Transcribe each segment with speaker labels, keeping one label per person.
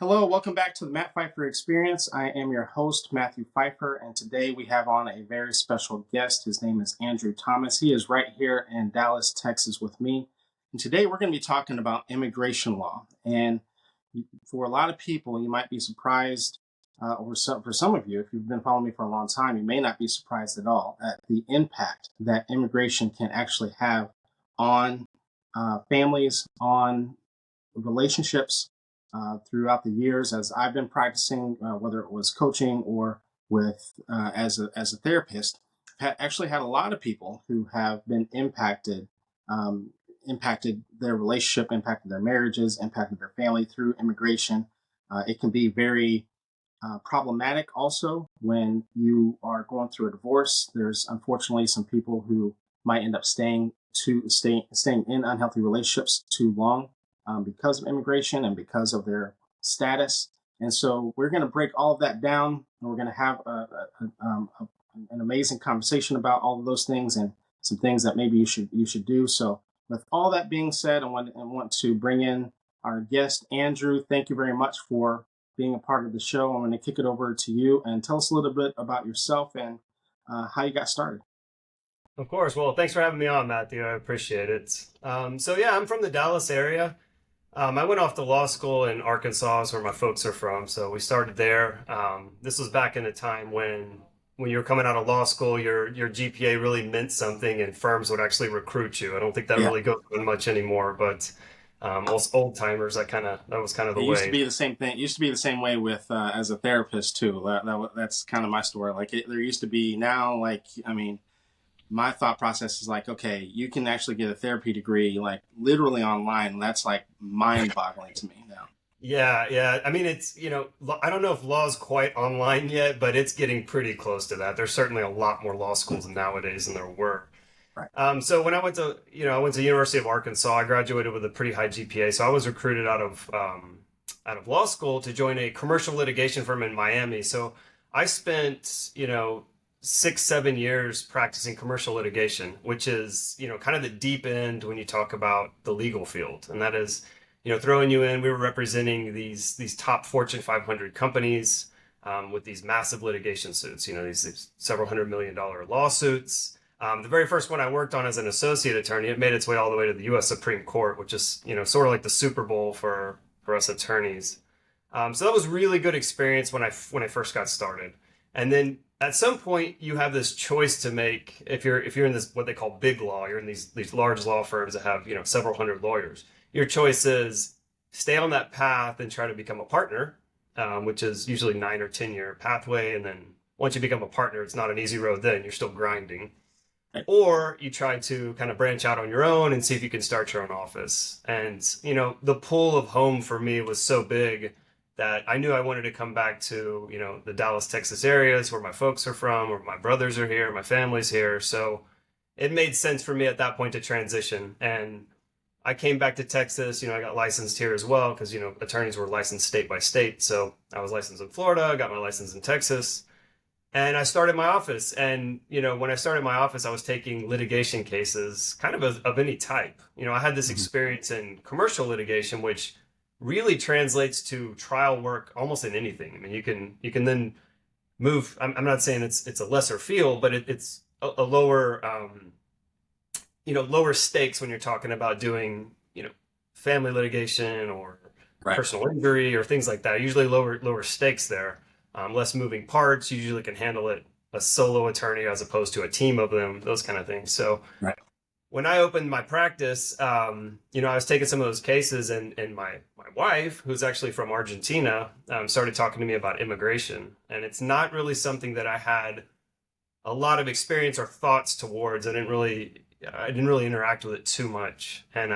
Speaker 1: Hello, welcome back to the Matt Phifer Experience. I am your host, Matthew Phifer, and today we have on a very special guest. His name is Andrew Thomas. He is right here in Dallas, Texas with me. And today we're going to be talking about immigration law. And for a lot of people, you might be surprised, for some of you, if you've been following me for a long time, you may not be surprised at all at the impact that immigration can actually have on families, on relationships throughout the years as I've been practicing, whether it was coaching or with as a therapist. Actually had a lot of people who have been impacted their relationship, impacted their marriages, impacted their family through immigration. It can be very problematic also when you are going through a divorce. There's unfortunately some people who might end up staying in unhealthy relationships too long because of immigration and because of their status. And so we're going to break all of that down, and we're going to have an amazing conversation about all of those things and some things that maybe you should do. So with all that being said, I want to bring in our guest, Andrew. Thank you very much for being a part of the show. I'm going to kick it over to you and tell us a little bit about yourself and how you got started.
Speaker 2: Of course. Well, thanks for having me on, Matthew. I appreciate it. So yeah, I'm from the Dallas area. I went off to law school in Arkansas, is where my folks are from. So we started there. This was back in a time when you were coming out of law school, your GPA really meant something, and firms would actually recruit you. I don't think that really goes on much anymore, but most old timers, that was kind of the way.
Speaker 1: It used to be the same thing. It used to be the same way with as a therapist too. That's kind of my story. There used to be now. My thought process is like, okay, you can actually get a therapy degree like literally online. That's like mind-boggling to me now.
Speaker 2: Yeah. I mean, it's, I don't know if law is quite online yet, but it's getting pretty close to that. There's certainly a lot more law schools nowadays than there were.
Speaker 1: Right.
Speaker 2: So when I went to University of Arkansas, I graduated with a pretty high GPA. So I was recruited out of law school to join a commercial litigation firm in Miami. So I spent, 6-7 years practicing commercial litigation, which is, kind of the deep end when you talk about the legal field. And that is, throwing you in, we were representing these top Fortune 500 companies with these massive litigation suits, these several $100 million lawsuits. The very first one I worked on as an associate attorney, it made its way all the way to the U.S. Supreme Court, which is, sort of like the Super Bowl for us attorneys. So that was really good experience when I first got started. And then at some point you have this choice to make. If you're in this, what they call big law, you're in these large law firms that have, several hundred lawyers. Your choice is stay on that path and try to become a partner, which is usually 9 or 10 year pathway. And then once you become a partner, it's not an easy road then, you're still grinding. Or you try to kind of branch out on your own and see if you can start your own office. And, the pull of home for me was so big that I knew I wanted to come back to, the Dallas, Texas areas where my folks are from, where my brothers are here, my family's here. So it made sense for me at that point to transition. And I came back to Texas, I got licensed here as well because, attorneys were licensed state by state. So I was licensed in Florida, got my license in Texas, and I started my office. And, when I started my office, I was taking litigation cases kind of any type. I had this experience in commercial litigation, which really translates to trial work almost in anything. I mean, you can then move. I'm not saying it's a lesser field, but it's a lower, lower stakes when you're talking about doing, family litigation or personal injury or things like that. Usually lower stakes there, less moving parts. You usually can handle it a solo attorney as opposed to a team of them, those kind of things. So when I opened my practice, I was taking some of those cases, and my wife, who's actually from Argentina, started talking to me about immigration. And it's not really something that I had a lot of experience or thoughts towards. I didn't really interact with it too much. And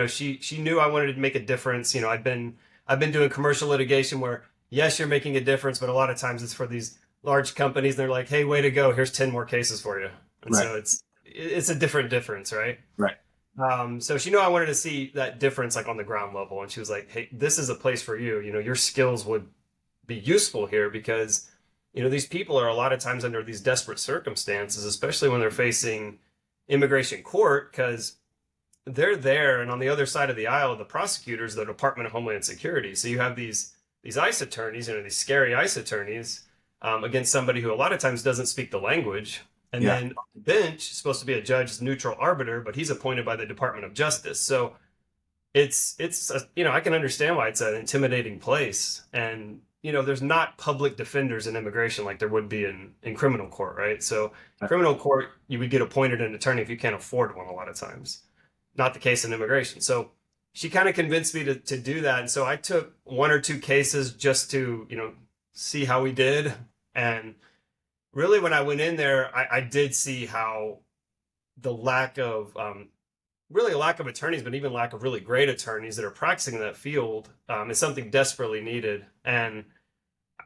Speaker 2: she knew I wanted to make a difference. I've been doing commercial litigation where, yes, you're making a difference, but a lot of times it's for these large companies. And they're like, hey, way to go. Here's 10 more cases for you. And so it's a different difference, right?
Speaker 1: Right.
Speaker 2: So she knew I wanted to see that difference like on the ground level. And she was like, hey, this is a place for you. Your skills would be useful here because, these people are a lot of times under these desperate circumstances, especially when they're facing immigration court, because they're there. And on the other side of the aisle, the prosecutors, the Department of Homeland Security. So you have these these ICE attorneys, these scary ICE attorneys, against somebody who a lot of times doesn't speak the language. And
Speaker 1: Yeah.
Speaker 2: then on the bench, supposed to be a judge, neutral arbiter, but he's appointed by the Department of Justice. So I can understand why it's an intimidating place. And there's not public defenders in immigration like there would be in criminal court, right? So criminal court, you would get appointed an attorney if you can't afford one a lot of times. Not the case in immigration. So she kind of convinced me to do that. And so I took one or two cases just to, see how we did. And really, when I went in there, I did see how the lack of really a lack of attorneys, but even lack of really great attorneys that are practicing in that field is something desperately needed. And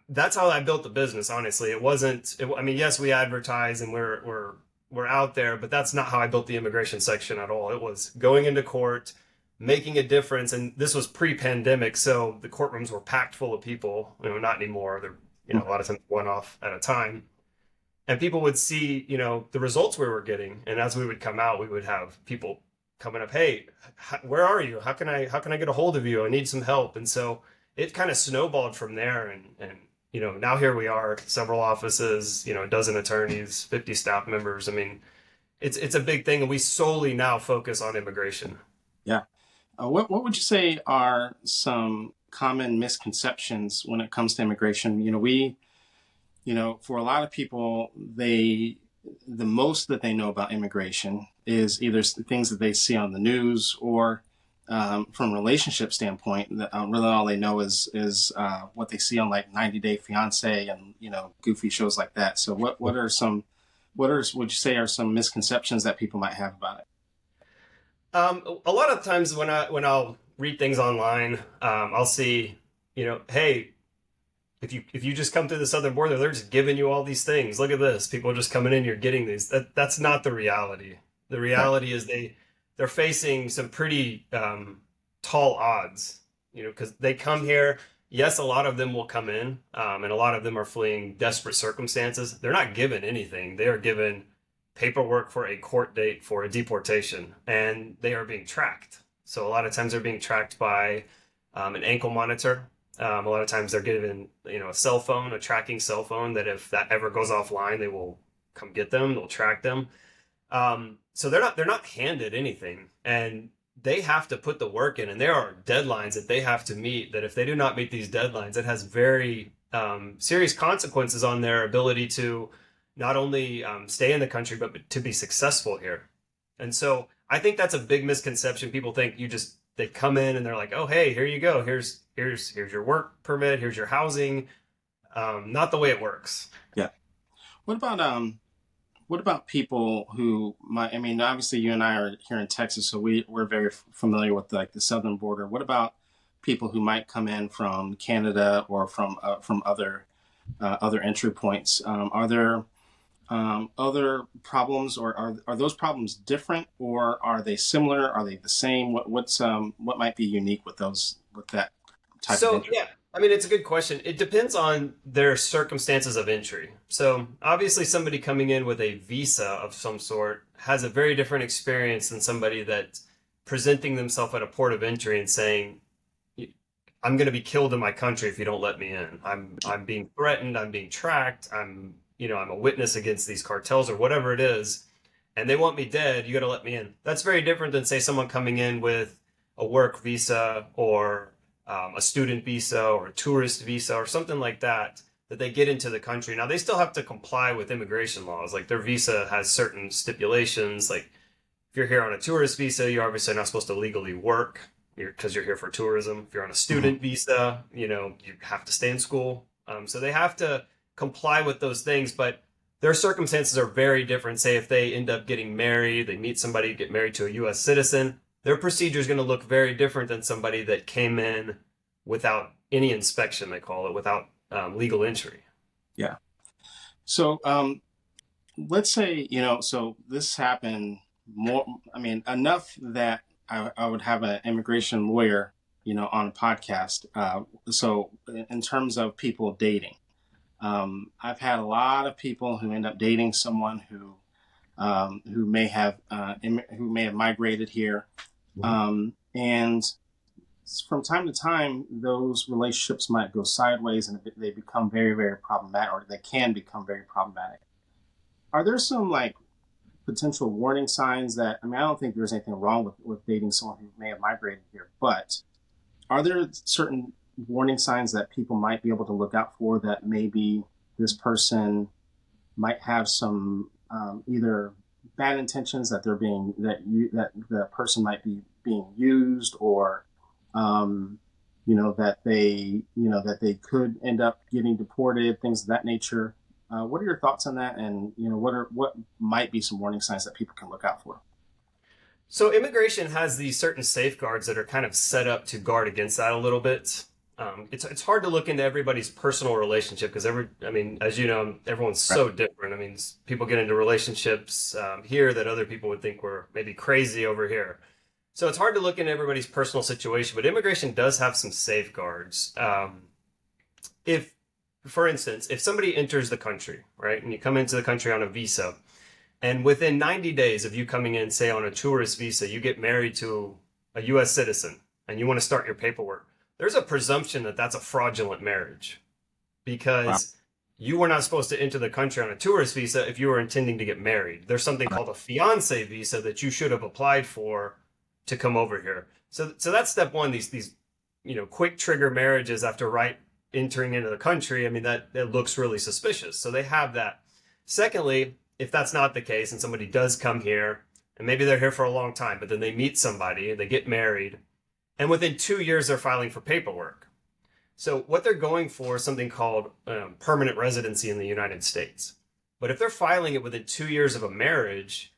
Speaker 2: that's how I built the business. Honestly, it wasn't. I mean, yes, we advertise and we're out there, but that's not how I built the immigration section at all. It was going into court, making a difference, and this was pre-pandemic, so the courtrooms were packed full of people. Not anymore. They're a lot of times one off at a time. And people would see, the results we were getting, and as we would come out, we would have people coming up, hey, where are you? How can I get a hold of you? I need some help. And so it kind of snowballed from there. And now here we are, several offices, a dozen attorneys, 50 staff members. I mean, it's a big thing. And we solely now focus on immigration.
Speaker 1: Yeah. What would you say are some common misconceptions when it comes to immigration? For a lot of people, the most that they know about immigration is either things that they see on the news or from a relationship standpoint, really all they know is what they see on like 90 Day Fiance and, goofy shows like that. So would you say are some misconceptions that people might have about it?
Speaker 2: A lot of times when I'll read things online, I'll see, hey, if you just come through the southern border, they're just giving you all these things. Look at this. People are just coming in, you're getting these. That's not the reality. The reality is they're facing some pretty tall odds, because they come here. Yes, a lot of them will come in, and a lot of them are fleeing desperate circumstances. They're not given anything. They are given paperwork for a court date for a deportation, and they are being tracked. So a lot of times they're being tracked by an ankle monitor. A lot of times they're given, a cell phone, a tracking cell phone that if that ever goes offline, they will come get them. They'll track them. So they're not handed anything, and they have to put the work in. And there are deadlines that they have to meet. That if they do not meet these deadlines, it has very serious consequences on their ability to not only stay in the country but to be successful here. And so I think that's a big misconception. People think they come in and they're like, oh, hey, here you go. Here's your work permit. Here's your housing. Not the way it works.
Speaker 1: Yeah. What about people who obviously you and I are here in Texas, so we're very familiar with like the southern border. What about people who might come in from Canada or from other entry points? Are there other problems, or are those problems different, or are they similar? Are they the same? What might be unique with that type of entry?
Speaker 2: Yeah, I mean, it's a good question. It depends on their circumstances of entry. So obviously somebody coming in with a visa of some sort has a very different experience than somebody that's presenting themselves at a port of entry and saying, I'm going to be killed in my country if you don't let me in. I'm being threatened. I'm being tracked. I'm a witness against these cartels or whatever it is, and they want me dead. You got to let me in. That's very different than, say, someone coming in with a work visa or a student visa or a tourist visa or something like that they get into the country. Now, they still have to comply with immigration laws. Like their visa has certain stipulations. Like if you're here on a tourist visa, you're obviously not supposed to legally work because you're here for tourism. If you're on a student visa, you have to stay in school. So they have to comply with those things, but their circumstances are very different. Say if they end up getting married, they meet somebody, get married to a U.S. citizen, their procedure is going to look very different than somebody that came in without any inspection, they call it, without legal entry.
Speaker 1: Yeah. So let's say, so this happened enough that I would have an immigration lawyer, on a podcast. So in terms of people dating, I've had a lot of people who end up dating someone who may have migrated here, and from time to time, those relationships might go sideways and they become very, very problematic, or they can become very problematic. Are there some like potential warning signs that, I mean, I don't think there's anything wrong with dating someone who may have migrated here, but are there certain warning signs that people might be able to look out for that maybe this person might have some either bad intentions, that they're being that the person might be being used, or that they could end up getting deported, things of that nature. What are your thoughts on that? And what might be some warning signs that people can look out for?
Speaker 2: So immigration has these certain safeguards that are kind of set up to guard against that a little bit. It's hard to look into everybody's personal relationship because I mean, as you know, everyone's so different. I mean, people get into relationships here that other people would think were maybe crazy over here. So it's hard to look into everybody's personal situation, but immigration does have some safeguards. If, for instance, if somebody enters the country, right, and you come into the country on a visa, and within 90 days of you coming in, say on a tourist visa, you get married to a US citizen and you want to start your paperwork, there's a presumption that that's a fraudulent marriage
Speaker 1: Wow.
Speaker 2: because you were not supposed to enter the country on a tourist visa if you were intending to get married. There's something called a fiance visa that you should have applied for to come over here. So that's step one. These quick trigger marriages after entering into the country. I mean that looks really suspicious. So they have that. Secondly, if that's not the case and somebody does come here and maybe they're here for a long time, but then they meet somebody, they get married, and within 2 years they're filing for paperwork. So what they're going for is something called permanent residency in the United States. But if they're filing it within 2 years of a marriage,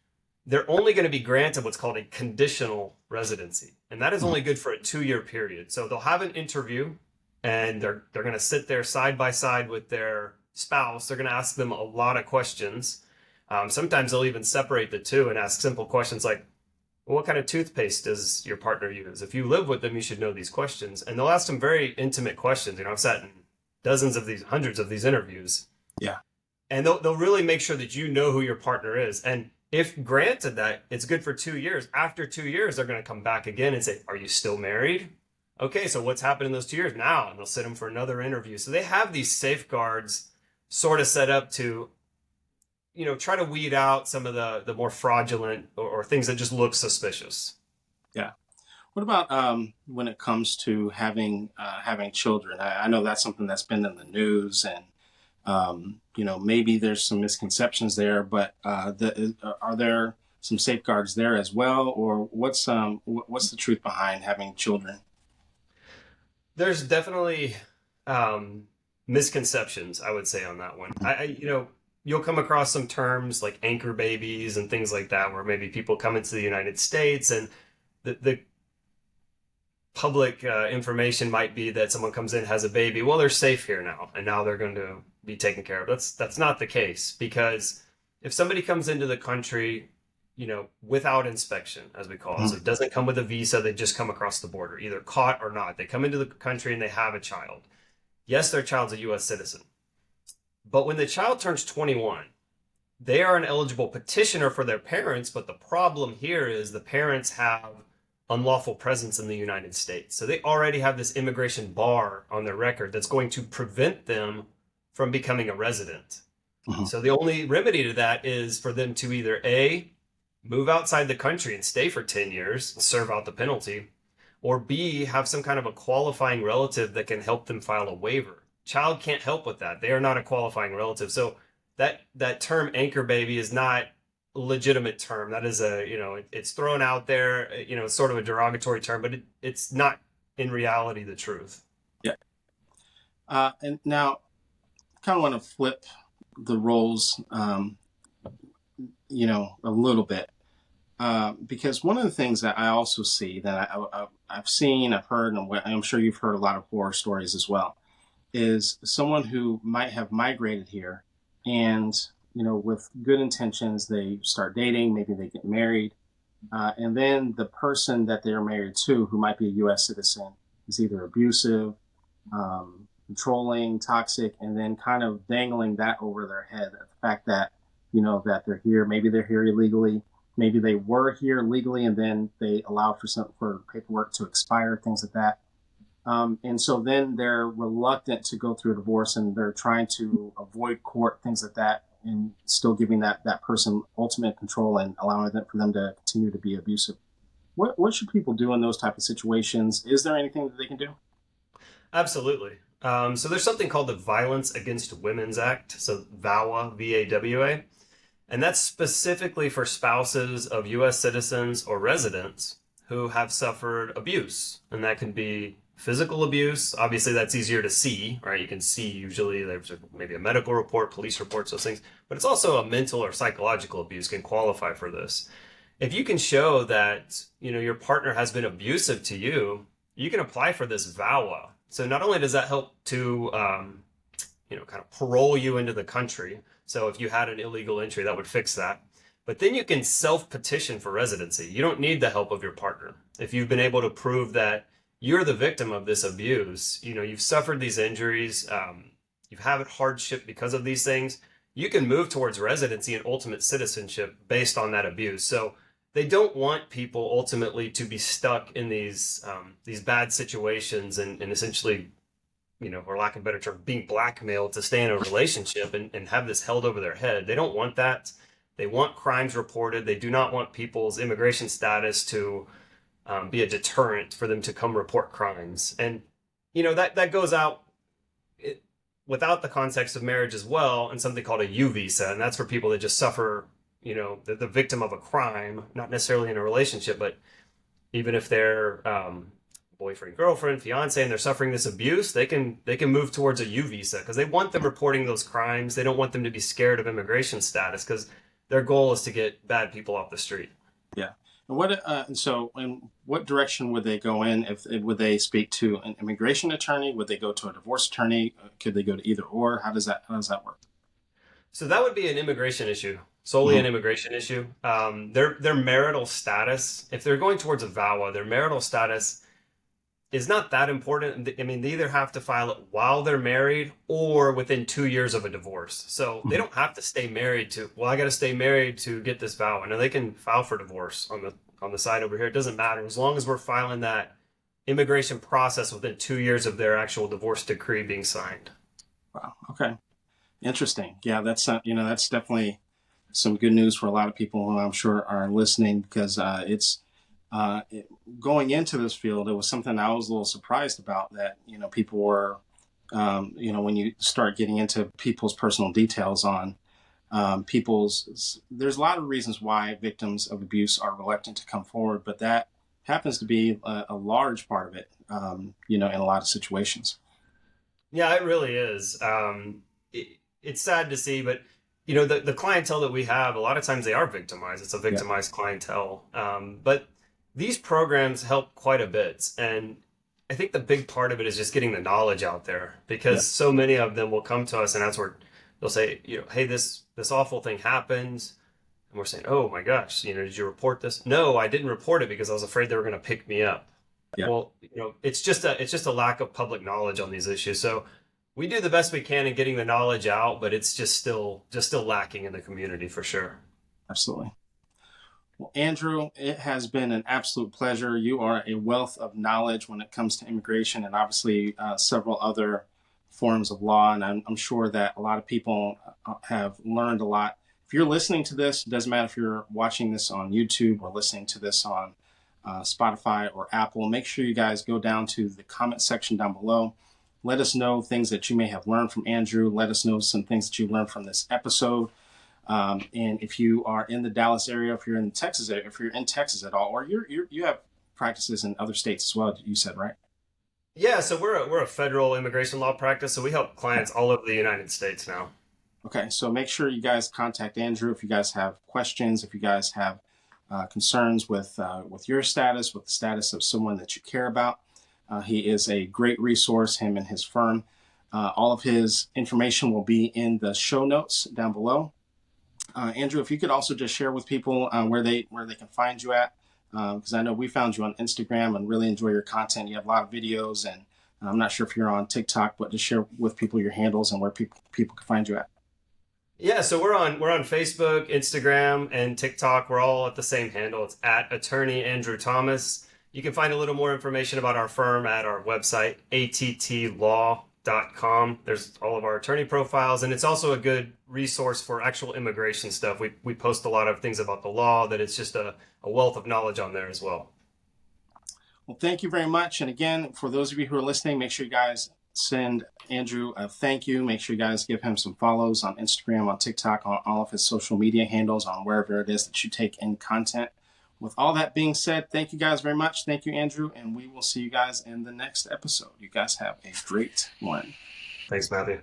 Speaker 2: they're only going to be granted what's called a conditional residency. And that is only good for a 2 year period. So they'll have an interview and they're going to sit there side by side with their spouse. They're going to ask them a lot of questions. Sometimes they'll even separate the two and ask simple questions like, well, what kind of toothpaste does your partner use? If you live with them, you should know these questions. And they'll ask some very intimate questions. I've sat in hundreds of these interviews.
Speaker 1: Yeah.
Speaker 2: And they'll really make sure that you know who your partner is. And if granted that it's good for 2 years, after 2 years, they're going to come back again and say, are you still married? Okay, so what's happened in those 2 years now? And they'll sit them for another interview. So they have these safeguards sort of set up to try to weed out some of the more fraudulent or things that just look suspicious.
Speaker 1: Yeah. What about when it comes to having children? I know that's something that's been in the news, and maybe there's some misconceptions there, but are there some safeguards there as well, or what's the truth behind having children?
Speaker 2: There's definitely misconceptions, I would say, on that one. You'll come across some terms like anchor babies and things like that, where maybe people come into the United States and the public information might be that someone comes in, has a baby. Well, they're safe here now, and now they're going to be taken care of. That's not the case, because if somebody comes into the country, without inspection, as we call it, so it doesn't come with a visa, they just come across the border, either caught or not. They come into the country and they have a child. Yes, their child's a U.S. citizen. But when the child turns 21, they are an eligible petitioner for their parents. But the problem here is the parents have unlawful presence in the United States. So they already have this immigration bar on their record that's going to prevent them from becoming a resident. So the only remedy to that is for them to either A, move outside the country and stay for 10 years and serve out the penalty, or B, have some kind of a qualifying relative that can help them file a waiver. Child can't help with that. They are not a qualifying relative. So that term anchor baby is not a legitimate term. That is it's thrown out there, it's sort of a derogatory term, but it's not in reality the truth.
Speaker 1: Yeah. And now kind of want to flip the roles, a little bit. Because one of the things that I also see that I've seen, I've heard, and I'm sure you've heard a lot of horror stories as well, is someone who might have migrated here and, with good intentions, they start dating, maybe they get married. And then the person that they're married to, who might be a U.S. citizen, is either abusive, controlling, toxic, and then kind of dangling that over their head. The fact that, that they're here, maybe they're here illegally, maybe they were here legally and then they allowed for paperwork to expire, things like that. And so then they're reluctant to go through a divorce, and they're trying to avoid court, things like that, and still giving that person ultimate control and allowing them for them to continue to be abusive. What should people do in those type of situations? Is there anything that they can do?
Speaker 2: Absolutely. So there's something called the Violence Against Women's Act, so VAWA, VAWA, and that's specifically for spouses of U.S. citizens or residents who have suffered abuse, and that can be physical abuse. Obviously, that's easier to see, right? You can see usually there's maybe a medical report, police reports, those things, but it's also a mental or psychological abuse can qualify for this. If you can show that, your partner has been abusive to you, you can apply for this VAWA. So not only does that help to, kind of parole you into the country. So if you had an illegal entry, that would fix that. But then you can self-petition for residency. You don't need the help of your partner. If you've been able to prove that you're the victim of this abuse, you've suffered these injuries, you've had hardship because of these things, you can move towards residency and ultimate citizenship based on that abuse. So they don't want people ultimately to be stuck in these bad situations and essentially, for lack of a better term, being blackmailed to stay in a relationship and have this held over their head. They don't want that. They want crimes reported. They do not want people's immigration status to be a deterrent for them to come report crimes. And, that goes out without the context of marriage as well, and something called a U visa. And that's for people that just suffer, the victim of a crime, not necessarily in a relationship, but even if they're boyfriend, girlfriend, fiance, and they're suffering this abuse, they can move towards a U visa because they want them reporting those crimes. They don't want them to be scared of immigration status because their goal is to get bad people off the street.
Speaker 1: Yeah. In what direction would they go in? Would they speak to an immigration attorney? Would they go to a divorce attorney? Could they go to either or? How does that work?
Speaker 2: So that would be an immigration issue, solely an immigration issue. Their marital status, if they're going towards a VAWA, their marital status is not that important. I mean, they either have to file it while they're married or within 2 years of a divorce. So they don't have to stay married I got to stay married to get this VAWA. No, they can file for divorce on the side over here. It doesn't matter as long as we're filing that immigration process within 2 years of their actual divorce decree being signed.
Speaker 1: Wow. Okay. Interesting. Yeah, that's that's definitely some good news for a lot of people who I'm sure are listening because going into this field, it was something I was a little surprised about that, people were, when you start getting into people's personal details on there's a lot of reasons why victims of abuse are reluctant to come forward, but that happens to be a large part of it, in a lot of situations.
Speaker 2: Yeah, it really is. It's sad to see, but the clientele that we have, a lot of times they are victimized. It's a victimized clientele. But these programs help quite a bit. And I think the big part of it is just getting the knowledge out there because so many of them will come to us and that's where they'll say, hey, this awful thing happened. And we're saying, oh my gosh, did you report this? No, I didn't report it because I was afraid they were going to pick me up. Yeah. Well, it's just a lack of public knowledge on these issues. So we do the best we can in getting the knowledge out, but it's just still lacking in the community for sure.
Speaker 1: Absolutely. Well, Andrew, it has been an absolute pleasure. You are a wealth of knowledge when it comes to immigration and obviously several other forms of law. And I'm sure that a lot of people have learned a lot. If you're listening to this, it doesn't matter if you're watching this on YouTube or listening to this on Spotify or Apple, make sure you guys go down to the comment section down below. Let us know things that you may have learned from Andrew. Let us know some things that you learned from this episode. And if you are in the Dallas area, if you're in Texas, if you're in Texas at all, or you have practices in other states as well, you said, right?
Speaker 2: Yeah, so we're a federal immigration law practice, so we help clients all over the United States now.
Speaker 1: Okay, so make sure you guys contact Andrew if you guys have questions, if you guys have concerns with your status, with the status of someone that you care about. He is a great resource, him and his firm. All of his information will be in the show notes down below. Andrew, if you could also just share with people where they can find you at, because I know we found you on Instagram and really enjoy your content. You have a lot of videos, and I'm not sure if you're on TikTok, but just share with people your handles and where people can find you at.
Speaker 2: Yeah, so we're on Facebook, Instagram, and TikTok. We're all at the same handle. It's at Attorney Andrew Thomas. You can find a little more information about our firm at our website, attlaw.com. There's all of our attorney profiles, and it's also a good resource for actual immigration stuff. We post a lot of things about the law that it's just a wealth of knowledge on there as well.
Speaker 1: Well, thank you very much. And again, for those of you who are listening, make sure you guys send Andrew a thank you. Make sure you guys give him some follows on Instagram, on TikTok, on all of his social media handles, on wherever it is that you take in content. With all that being said, thank you guys very much. Thank you, Andrew. And we will see you guys in the next episode. You guys have a great one.
Speaker 2: Thanks, Matthew.